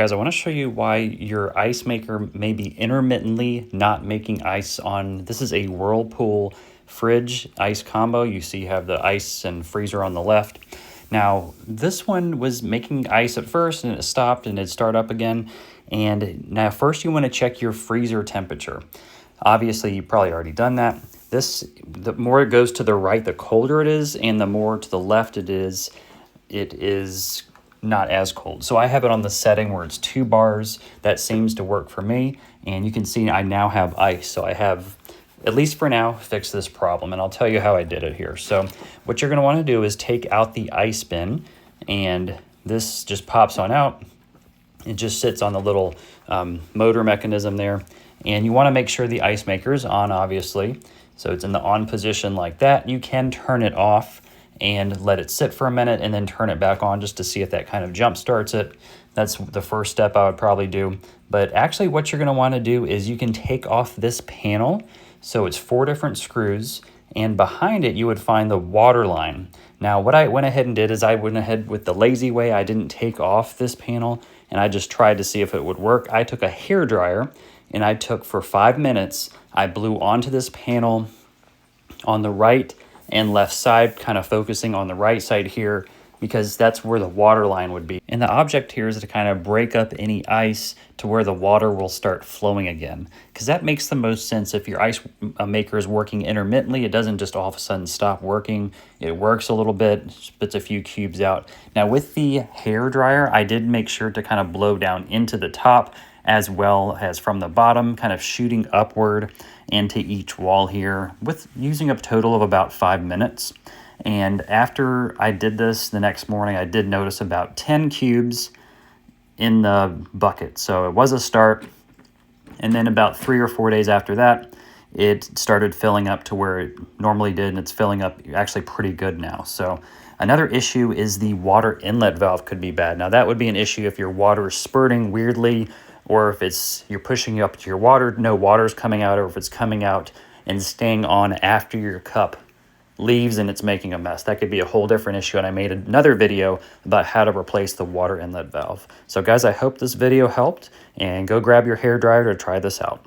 Guys, I want to show you why your ice maker may be intermittently not making ice on. This is a Whirlpool fridge ice combo. You see you have the ice and freezer on the left. Now, this one was making ice at first and it stopped and it'd start up again. And now first you want to check your freezer temperature. Obviously, you've probably already done that. The more it goes to the right, the colder it is, and the more to the left it is not as cold. So I have it on the setting where it's 2 bars. That seems to work for me. And you can see I now have ice. So I have, at least for now, fixed this problem. And I'll tell you how I did it here. So what you're gonna wanna do is take out the ice bin, and this just pops on out. It just sits on the little motor mechanism there. And you wanna make sure the ice maker is on, obviously. So it's in the on position like that. You can turn it off and let it sit for a minute and then turn it back on just to see if that kind of jump starts it. That's the first step I would probably do. But actually what you're gonna wanna do is you can take off this panel. So it's 4 different screws, and behind it you would find the water line. Now what I went ahead and did is I went ahead with the lazy way. I didn't take off this panel and I just tried to see if it would work. I took a hair dryer and I took for 5 minutes, I blew onto this panel on the right and left side, kind of focusing on the right side here because that's where the water line would be. And the object here is to kind of break up any ice to where the water will start flowing again, because that makes the most sense. If your ice maker is working intermittently, it doesn't just all of a sudden stop working. It works a little bit, spits a few cubes out. Now with the hair dryer, I did make sure to kind of blow down into the top as well as from the bottom, kind of shooting upward into each wall here, with using a total of about 5 minutes. And after I did this the next morning, I did notice about 10 cubes in the bucket. So it was a start. And then about 3 or 4 days after that, it started filling up to where it normally did, and it's filling up actually pretty good now. So another issue is the water inlet valve could be bad. Now that would be an issue if your water is spurting weirdly, or if you're pushing up to your water, no water's coming out, or if it's coming out and staying on after your cup leaves and it's making a mess. That could be a whole different issue, and I made another video about how to replace the water inlet valve. So guys, I hope this video helped, and go grab your hair dryer to try this out.